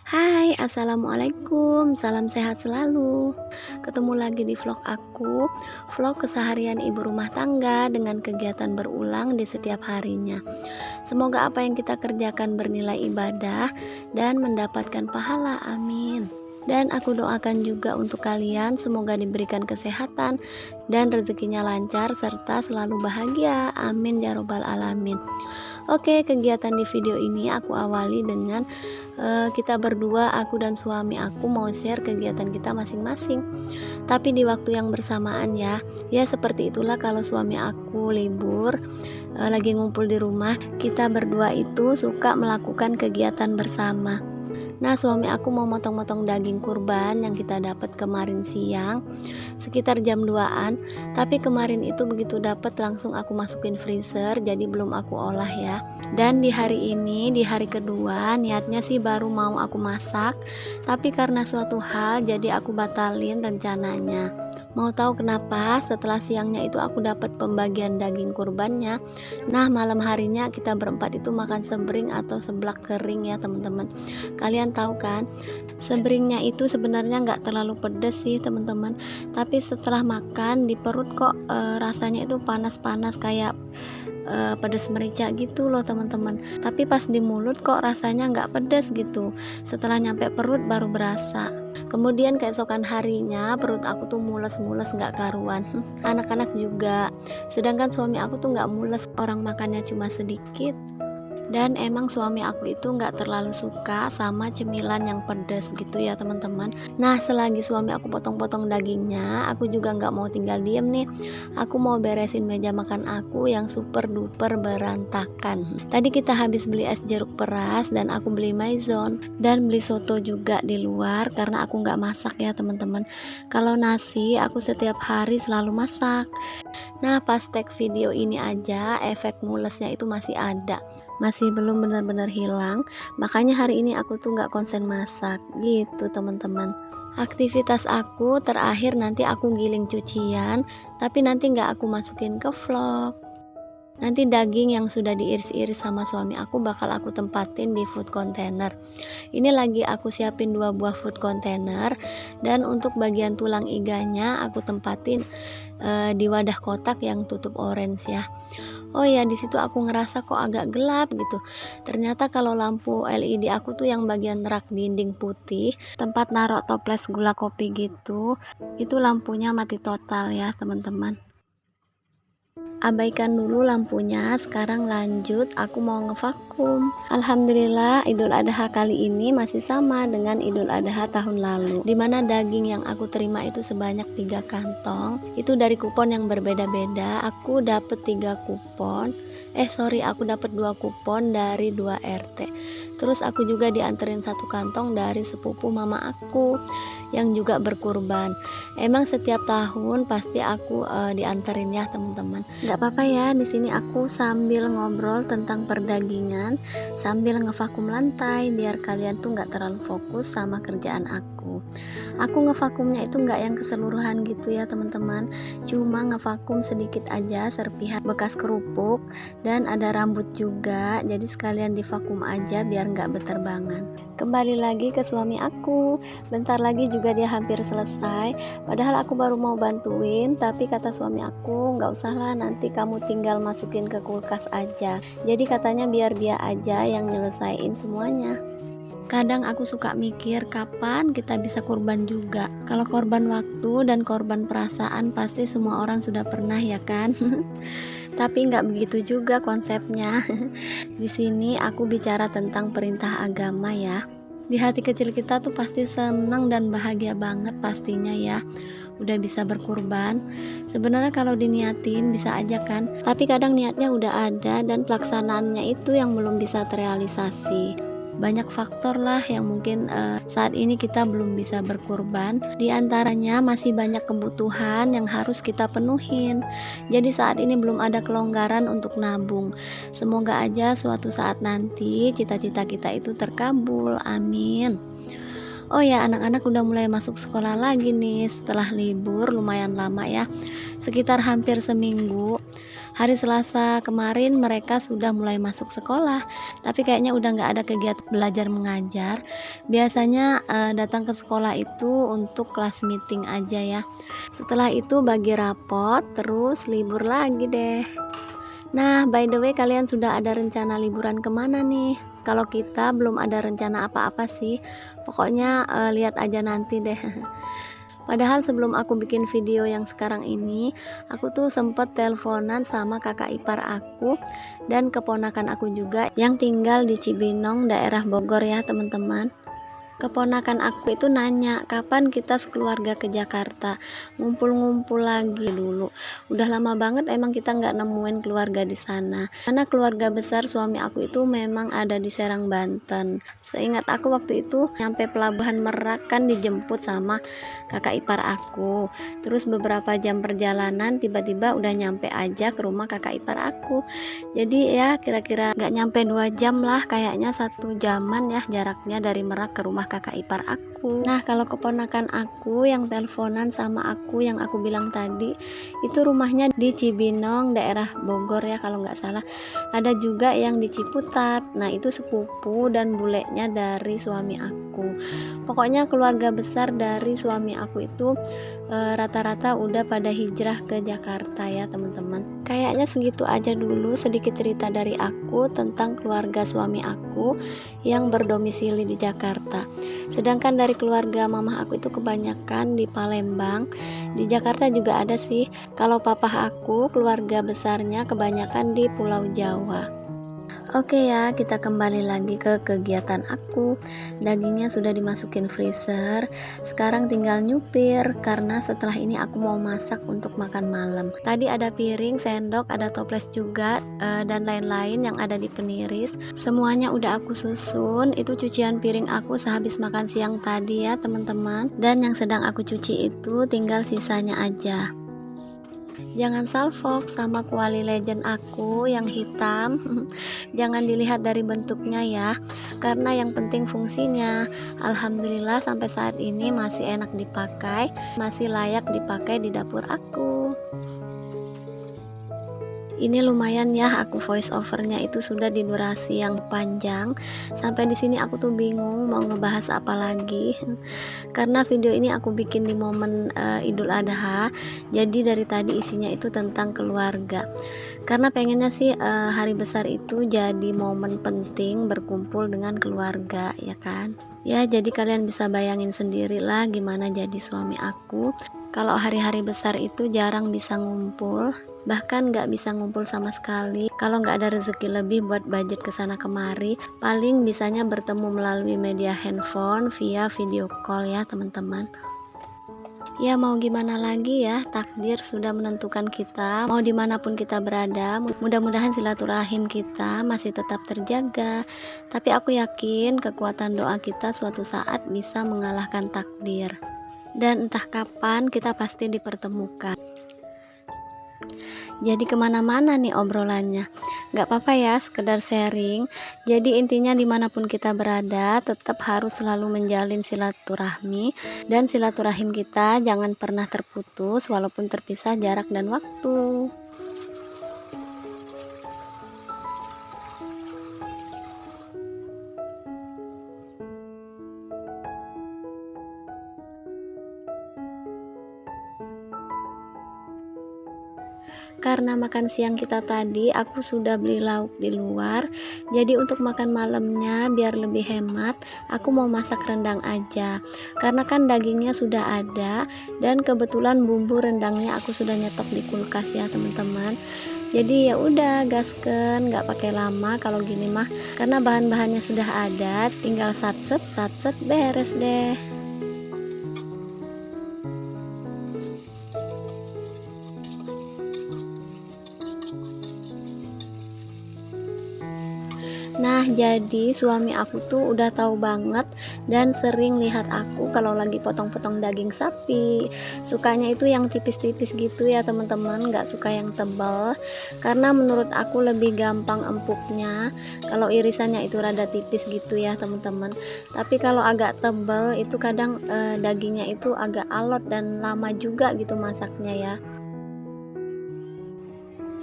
Hai, assalamualaikum, salam sehat selalu. Ketemu lagi di vlog aku, vlog keseharian ibu rumah tangga dengan kegiatan berulang di setiap harinya. Semoga apa yang kita kerjakan bernilai ibadah dan mendapatkan pahala, amin. Dan aku doakan juga untuk kalian, semoga diberikan kesehatan dan rezekinya lancar serta selalu bahagia, amin ya robbal alamin. Oke, kegiatan di video ini aku awali dengan kita berdua, aku dan suami aku mau share kegiatan kita masing-masing. Tapi di waktu yang bersamaan ya. Ya seperti itulah kalau suami aku libur, lagi ngumpul di rumah, kita berdua itu suka melakukan kegiatan bersama. Nah, suami aku mau motong-motong daging kurban yang kita dapat kemarin siang, sekitar jam 2-an. Tapi kemarin itu begitu dapat langsung aku masukin freezer, jadi belum aku olah ya. Dan di hari ini, di hari kedua, niatnya sih baru mau aku masak, tapi karena suatu hal jadi aku batalin rencananya. Mau tahu kenapa? Setelah siangnya itu aku dapat pembagian daging kurbannya. Nah, malam harinya kita berempat itu makan sebring atau seblak kering ya teman-teman. Kalian tahu kan, sebringnya itu sebenarnya nggak terlalu pedes sih teman-teman. Tapi setelah makan di perut kok rasanya itu panas-panas kayak pedas merica gitu loh teman-teman. Tapi pas di mulut kok rasanya nggak pedas gitu. Setelah nyampe perut baru berasa. Kemudian keesokan harinya perut aku tuh mules-mules nggak karuan. Anak-anak juga. Sedangkan suami aku tuh nggak mules, orang makannya cuma sedikit. Dan emang suami aku itu nggak terlalu suka sama cemilan yang pedas gitu ya teman-teman. Nah, selagi suami aku potong-potong dagingnya, aku juga nggak mau tinggal diem nih. Aku mau beresin meja makan aku yang super duper berantakan. Tadi kita habis beli es jeruk peras dan aku beli maison dan beli soto juga di luar karena aku nggak masak ya teman-teman. Kalau nasi aku setiap hari selalu masak. Nah, pas tag video ini aja efek mulesnya itu masih ada, masih belum benar-benar hilang. Makanya hari ini aku tuh nggak konsen masak gitu teman-teman. Aktivitas aku terakhir nanti aku giling cucian, tapi nanti nggak aku masukin ke vlog. Nanti daging yang sudah diiris-iris sama suami aku bakal aku tempatin di food container. Ini lagi aku siapin 2 buah food container, dan untuk bagian tulang iganya aku tempatin di wadah kotak yang tutup orange ya. Oh ya, di situ aku ngerasa kok agak gelap gitu. Ternyata kalau lampu LED aku tuh yang bagian rak dinding putih, tempat naruh toples gula kopi gitu, itu lampunya mati total ya teman-teman. Abaikan dulu lampunya, sekarang lanjut aku mau ngevakum. Alhamdulillah Idul Adha kali ini masih sama dengan Idul Adha tahun lalu, dimana daging yang aku terima itu sebanyak 3 kantong. Itu dari kupon yang berbeda-beda. Aku dapet 3 kupon, aku dapet 2 kupon dari 2 RT. Terus aku juga dianterin 1 kantong dari sepupu mama aku yang juga berkurban. Emang setiap tahun pasti aku dianterin ya teman-teman. Nggak apa-apa ya, di sini aku sambil ngobrol tentang perdagingan sambil ngevakum lantai biar kalian tuh nggak terlalu fokus sama kerjaan aku. Aku ngevakumnya itu nggak yang keseluruhan gitu ya teman-teman, cuma ngevakum sedikit aja serpihan bekas kerupuk dan ada rambut juga, jadi sekalian divakum aja biar nggak beterbangan. Kembali lagi ke suami aku, bentar lagi juga dia hampir selesai, padahal aku baru mau bantuin, tapi kata suami aku nggak usah lah, nanti kamu tinggal masukin ke kulkas aja. Jadi katanya biar dia aja yang nyelesain semuanya. Kadang aku suka mikir kapan kita bisa kurban juga. Kalau korban waktu dan korban perasaan pasti semua orang sudah pernah ya kan. Tapi nggak begitu juga konsepnya. Di sini aku bicara tentang perintah agama ya. Di hati kecil kita tuh pasti senang dan bahagia banget pastinya ya, udah bisa berkurban. Sebenarnya kalau diniatin bisa aja kan, tapi kadang niatnya udah ada dan pelaksanaannya itu yang belum bisa terrealisasi. Banyak faktor lah yang mungkin saat ini kita belum bisa berkurban. Di antaranya masih banyak kebutuhan yang harus kita penuhin. Jadi saat ini belum ada kelonggaran untuk nabung. Semoga aja suatu saat nanti cita-cita kita itu terkabul. Amin. Oh ya, anak-anak udah mulai masuk sekolah lagi nih setelah libur lumayan lama ya, sekitar hampir seminggu. Hari Selasa kemarin mereka sudah mulai masuk sekolah, tapi kayaknya udah nggak ada kegiatan belajar mengajar. Biasanya datang ke sekolah itu untuk kelas meeting aja ya. Setelah itu bagi rapot, terus libur lagi deh. Nah, by the way, kalian sudah ada rencana liburan kemana nih? Kalau kita belum ada rencana apa-apa sih, pokoknya lihat aja nanti deh. Padahal sebelum aku bikin video yang sekarang ini, aku tuh sempet teleponan sama kakak ipar aku dan keponakan aku juga yang tinggal di Cibinong, daerah Bogor ya teman-teman. Keponakan aku itu nanya kapan kita sekeluarga ke Jakarta ngumpul-ngumpul lagi dulu. Udah lama banget emang kita nggak nemuin keluarga di sana. Karena keluarga besar suami aku itu memang ada di Serang, Banten. Seingat aku waktu itu nyampe pelabuhan Merak kan dijemput sama kakak ipar aku. Terus beberapa jam perjalanan tiba-tiba udah nyampe aja ke rumah kakak ipar aku. Jadi ya kira-kira nggak nyampe 2 jam lah, kayaknya 1 jaman ya jaraknya dari Merak ke rumah kakak ipar aku. Nah, kalau keponakan aku yang teleponan sama aku yang aku bilang tadi, itu rumahnya di Cibinong, daerah Bogor ya kalau nggak salah. Ada juga yang di Ciputat. Nah, itu sepupu dan bulenya dari suami aku. Pokoknya keluarga besar dari suami aku itu rata-rata udah pada hijrah ke Jakarta ya teman-teman. Kayaknya segitu aja dulu sedikit cerita dari aku tentang keluarga suami aku yang berdomisili di Jakarta. Sedangkan dari keluarga mama aku itu kebanyakan di Palembang. Di Jakarta juga ada sih. Kalau papa aku keluarga besarnya kebanyakan di Pulau Jawa. Oke ya, kita kembali lagi ke kegiatan aku. Dagingnya sudah dimasukin freezer. Sekarang tinggal nyupir karena setelah ini aku mau masak untuk makan malam. Tadi ada piring, sendok, ada toples juga dan lain-lain yang ada di peniris. Semuanya udah aku susun. Itu cucian piring aku sehabis makan siang tadi ya, teman-teman. Dan yang sedang aku cuci itu tinggal sisanya aja. Jangan salfok sama kuali legend aku yang hitam. Jangan dilihat dari bentuknya ya, karena yang penting fungsinya. Alhamdulillah sampai saat ini masih enak dipakai, masih layak dipakai di dapur aku. Ini lumayan ya, aku voice overnya itu sudah di durasi yang panjang. Sampai di sini aku tuh bingung mau ngebahas apa lagi. Karena video ini aku bikin di momen Idul Adha. Jadi dari tadi isinya itu tentang keluarga. Karena pengennya sih hari besar itu jadi momen penting berkumpul dengan keluarga, ya kan? Ya, jadi kalian bisa bayangin sendiri lah gimana jadi suami aku. Kalau hari-hari besar itu jarang bisa ngumpul. Bahkan nggak bisa ngumpul sama sekali. Kalau nggak ada rezeki lebih buat budget kesana kemari, paling bisanya bertemu melalui media handphone via video call ya teman-teman. Ya mau gimana lagi ya, takdir sudah menentukan kita. Mau dimanapun kita berada, mudah-mudahan silaturahim kita masih tetap terjaga. Tapi aku yakin kekuatan doa kita suatu saat bisa mengalahkan takdir. Dan entah kapan kita pasti dipertemukan. Jadi kemana-mana nih obrolannya, gak apa-apa ya, sekedar sharing. Jadi intinya dimanapun kita berada tetap harus selalu menjalin silaturahmi, dan silaturahim kita jangan pernah terputus walaupun terpisah jarak dan waktu. Karena makan siang kita tadi aku sudah beli lauk di luar, jadi untuk makan malamnya biar lebih hemat aku mau masak rendang aja, karena kan dagingnya sudah ada dan kebetulan bumbu rendangnya aku sudah nyetok di kulkas ya teman-teman. Jadi ya udah gasken, nggak pakai lama kalau gini mah, karena bahan-bahannya sudah ada, tinggal satset beres deh. Nah, jadi suami aku tuh udah tahu banget dan sering lihat aku kalau lagi potong-potong daging sapi. Sukanya itu yang tipis-tipis gitu ya teman-teman, nggak suka yang tebal. Karena menurut aku lebih gampang empuknya kalau irisannya itu rada tipis gitu ya teman-teman. Tapi kalau agak tebal itu kadang dagingnya itu agak alot dan lama juga gitu masaknya ya.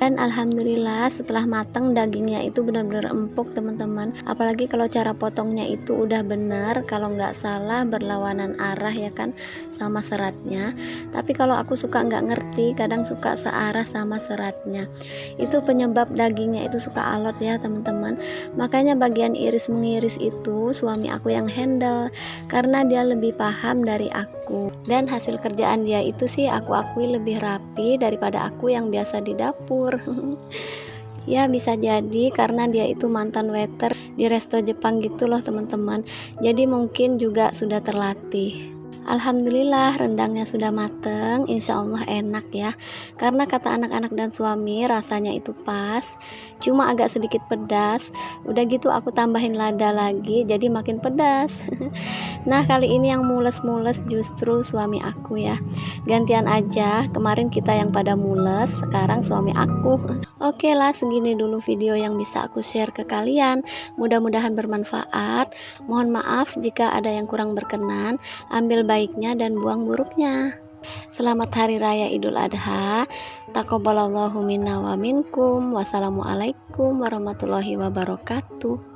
Dan alhamdulillah setelah matang dagingnya itu benar-benar empuk teman-teman. Apalagi kalau cara potongnya itu udah benar, kalau nggak salah berlawanan arah ya kan sama seratnya. Tapi kalau aku suka nggak ngerti, kadang suka searah sama seratnya. Itu penyebab dagingnya itu suka alot ya teman-teman. Makanya bagian iris mengiris itu suami aku yang handle, karena dia lebih paham dari aku. Dan hasil kerjaan dia itu sih aku akui lebih rapi daripada aku yang biasa di dapur. Ya bisa jadi karena dia itu mantan waiter di resto Jepang gitu loh teman-teman. Jadi mungkin juga sudah terlatih. Alhamdulillah rendangnya sudah mateng, insya Allah enak ya. Karena kata anak-anak dan suami rasanya itu pas, cuma agak sedikit pedas. Udah gitu aku tambahin lada lagi, jadi makin pedas. Nah kali ini yang mules-mules justru suami aku ya. Gantian aja, kemarin kita yang pada mules, sekarang suami aku. Oke lah, segini dulu video yang bisa aku share ke kalian. Mudah-mudahan bermanfaat. Mohon maaf jika ada yang kurang berkenan. Ambil baiknya dan buang buruknya. Selamat Hari Raya Idul Adha. Taqabbalallahu minna wa minkum. Wassalamualaikum warahmatullahi wabarakatuh.